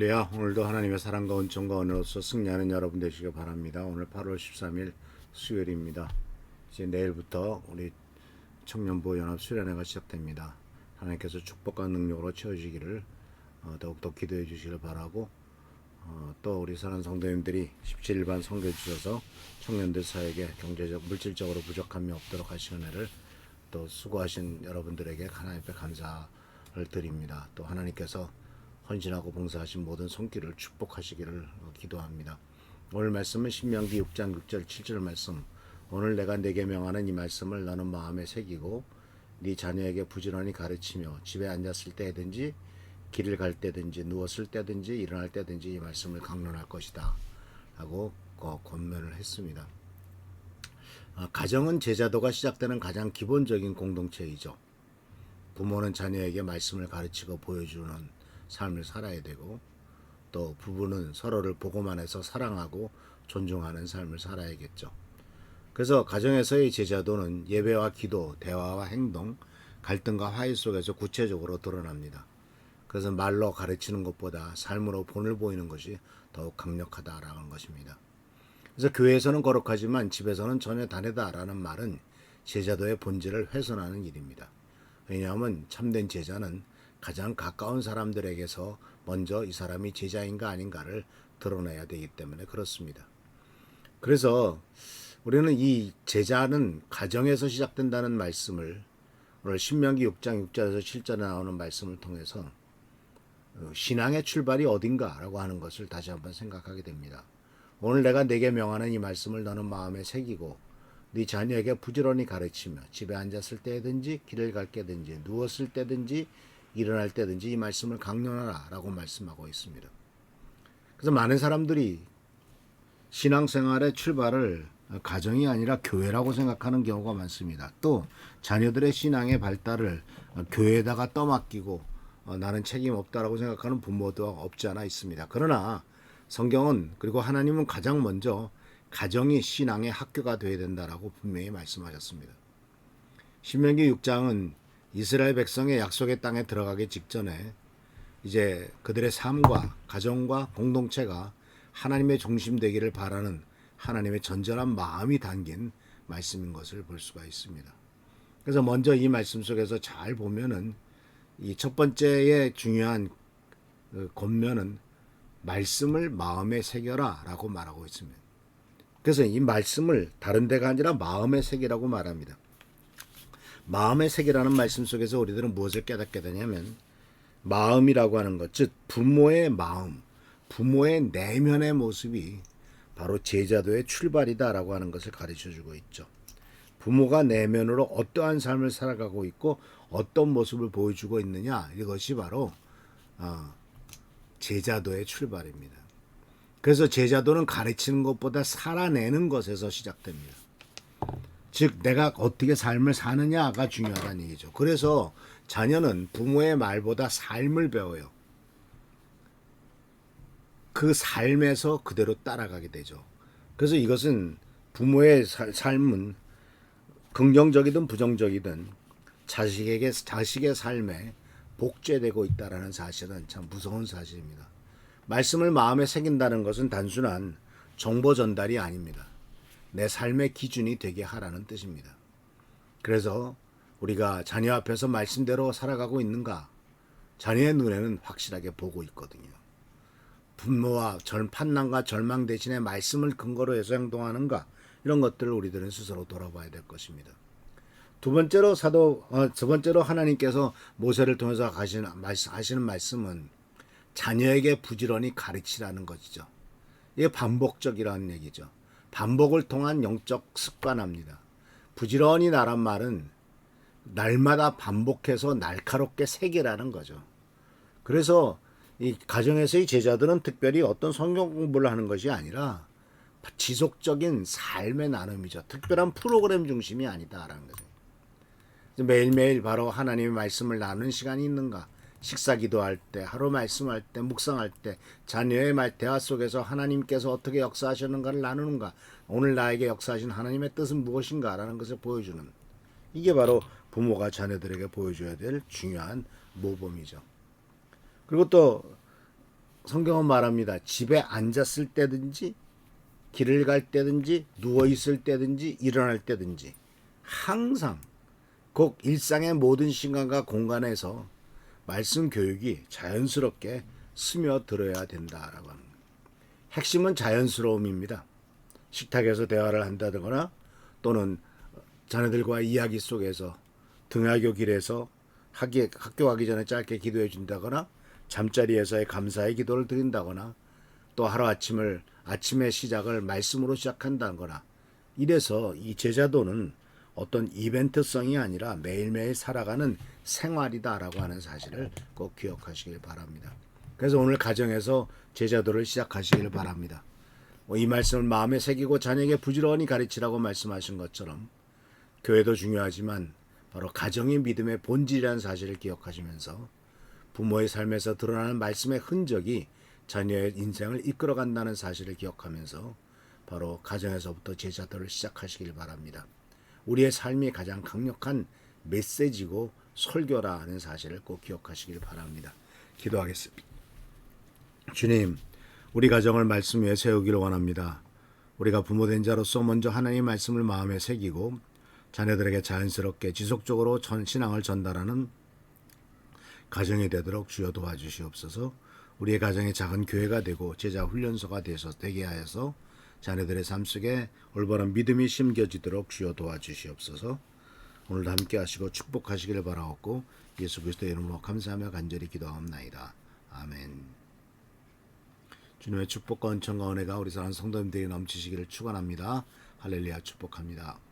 할렐루야. 오늘도 하나님의 사랑과 은총과 은혜로서 승리하는 여러분 되시길 바랍니다. 오늘 8월 13일 수요일입니다. 이제 내일부터 우리 청년부 연합 수련회가 시작됩니다. 하나님께서 축복과 능력으로 채워주시기를 더욱더 기도해 주시길 바라고, 또 우리 사랑하는 성도님들이 17일반 선교해 주셔서 청년들 사이에 경제적 물질적으로 부족함이 없도록 하시는 은혜를, 또 수고하신 여러분들에게 하나님 앞에 감사를 드립니다. 또 하나님께서 헌신하고 봉사하신 모든 손길을 축복하시기를 기도합니다. 오늘 말씀은 신명기 6장 6절 7절 말씀. 오늘 내가 네게 명하는 이 말씀을 너는 마음에 새기고 네 자녀에게 부지런히 가르치며 집에 앉았을 때든지 길을 갈 때든지 누웠을 때든지 일어날 때든지 이 말씀을 강론할 것이다 라고 권면을 했습니다. 가정은 제자도가 시작되는 가장 기본적인 공동체이죠. 부모는 자녀에게 말씀을 가르치고 보여주는 삶을 살아야 되고, 또 부부는 서로를 보고만 해서 사랑하고 존중하는 삶을 살아야겠죠. 그래서 가정에서의 제자도는 예배와 기도, 대화와 행동, 갈등과 화해 속에서 구체적으로 드러납니다. 그래서 말로 가르치는 것보다 삶으로 본을 보이는 것이 더욱 강력하다라는 것입니다. 그래서 교회에서는 거룩하지만 집에서는 전혀 다르다라는 말은 제자도의 본질을 훼손하는 일입니다. 왜냐하면 참된 제자는 가장 가까운 사람들에게서 먼저 이 사람이 제자인가 아닌가를 드러내야 되기 때문에 그렇습니다. 그래서 우리는 이 제자는 가정에서 시작된다는 말씀을 오늘 신명기 6장 6절에서 7절에 나오는 말씀을 통해서 신앙의 출발이 어딘가라고 하는 것을 다시 한번 생각하게 됩니다. 오늘 내가 네게 명하는 이 말씀을 너는 마음에 새기고 네 자녀에게 부지런히 가르치며 집에 앉았을 때든지 길을 갈 때든지 누웠을 때든지 일어날 때든지 이 말씀을 강론하라 라고 말씀하고 있습니다. 그래서 많은 사람들이 신앙생활의 출발을 가정이 아니라 교회라고 생각하는 경우가 많습니다. 또 자녀들의 신앙의 발달을 교회에다가 떠맡기고 나는 책임 없다라고 생각하는 부모도 없지 않아 있습니다. 그러나 성경은, 그리고 하나님은 가장 먼저 가정이 신앙의 학교가 되어야 된다라고 분명히 말씀하셨습니다. 신명기 6장은 이스라엘 백성의 약속의 땅에 들어가기 직전에 이제 그들의 삶과 가정과 공동체가 하나님의 중심 되기를 바라는 하나님의 전절한 마음이 담긴 말씀인 것을 볼 수가 있습니다. 그래서 먼저 이 말씀 속에서 잘 보면은 이 첫 번째의 중요한 권면은 말씀을 마음에 새겨라 라고 말하고 있습니다. 그래서 이 말씀을 다른 데가 아니라 마음에 새기라고 말합니다. 마음의 세계라는 말씀 속에서 우리들은 무엇을 깨닫게 되냐면, 마음이라고 하는 것, 즉 부모의 마음, 부모의 내면의 모습이 바로 제자도의 출발이다라고 하는 것을 가르쳐주고 있죠. 부모가 내면으로 어떠한 삶을 살아가고 있고 어떤 모습을 보여주고 있느냐, 이것이 바로 제자도의 출발입니다. 그래서 제자도는 가르치는 것보다 살아내는 것에서 시작됩니다. 즉 내가 어떻게 삶을 사느냐가 중요하다는 얘기죠. 그래서 자녀는 부모의 말보다 삶을 배워요. 그 삶에서 그대로 따라가게 되죠. 그래서 이것은 부모의 삶은 긍정적이든 부정적이든 자식의 삶에 복제되고 있다는 사실은 참 무서운 사실입니다. 말씀을 마음에 새긴다는 것은 단순한 정보 전달이 아닙니다. 내 삶의 기준이 되게 하라는 뜻입니다. 그래서 우리가 자녀 앞에서 말씀대로 살아가고 있는가? 자녀의 눈에는 확실하게 보고 있거든요. 분노와 판단과 절망 대신에 말씀을 근거로 해서 행동하는가? 이런 것들을 우리들은 스스로 돌아봐야 될 것입니다. 두 번째로 하나님께서 모세를 통해서 하시는 말씀은 자녀에게 부지런히 가르치라는 것이죠. 이게 반복적이라는 얘기죠. 반복을 통한 영적 습관합니다. 부지런히 나란 말은 날마다 반복해서 날카롭게 새기라는 거죠. 그래서 이 가정에서의 제자들은 특별히 어떤 성경 공부를 하는 것이 아니라 지속적인 삶의 나눔이죠. 특별한 프로그램 중심이 아니다라는 거죠. 매일매일 바로 하나님의 말씀을 나누는 시간이 있는가? 식사 기도할 때, 하루 말씀할 때, 묵상할 때, 자녀의 대화 속에서 하나님께서 어떻게 역사하셨는가를 나누는가, 오늘 나에게 역사하신 하나님의 뜻은 무엇인가라는 것을 보여주는, 이게 바로 부모가 자녀들에게 보여줘야 될 중요한 모범이죠. 그리고 또 성경은 말합니다. 집에 앉았을 때든지 길을 갈 때든지 누워 있을 때든지 일어날 때든지 항상 곧 일상의 모든 시간과 공간에서 말씀 교육이 자연스럽게 스며들어야 된다라고 하는 거예요. 핵심은 자연스러움입니다. 식탁에서 대화를 한다거나 또는 자녀들과 이야기 속에서 등하교 길에서 학교 가기 전에 짧게 기도해 준다거나 잠자리에서의 감사의 기도를 드린다거나 또 아침의 시작을 말씀으로 시작한다거나 이래서 이 제자도는 어떤 이벤트성이 아니라 매일매일 살아가는 생활이다라고 하는 사실을 꼭 기억하시길 바랍니다. 그래서 오늘 가정에서 제자도를 시작하시길 바랍니다. 이 말씀을 마음에 새기고 자녀에게 부지런히 가르치라고 말씀하신 것처럼 교회도 중요하지만 바로 가정이 믿음의 본질이라는 사실을 기억하시면서 부모의 삶에서 드러나는 말씀의 흔적이 자녀의 인생을 이끌어간다는 사실을 기억하면서 바로 가정에서부터 제자도를 시작하시길 바랍니다. 우리의 삶이 가장 강력한 메시지고 설교라는 사실을 꼭 기억하시길 바랍니다. 기도하겠습니다. 주님, 우리 가정을 말씀 위에 세우기를 원합니다. 우리가 부모된 자로서 먼저 하나님의 말씀을 마음에 새기고 자녀들에게 자연스럽게 지속적으로 신앙을 전달하는 가정이 되도록 주여 도와주시옵소서. 우리의 가정이 작은 교회가 되고 제자 훈련소가 되게 하여서 자녀들의 삶 속에 올바른 믿음이 심겨지도록 주여 도와주시옵소서. 오늘도 함께 하시고 축복하시기를 바라옵고 예수 그리스도의 이름으로 감사하며 간절히 기도하옵나이다. 아멘. 주님의 축복과 은총과 은혜가 우리 사랑하는 성도님들이 넘치시기를 축원합니다. 할렐루야 축복합니다.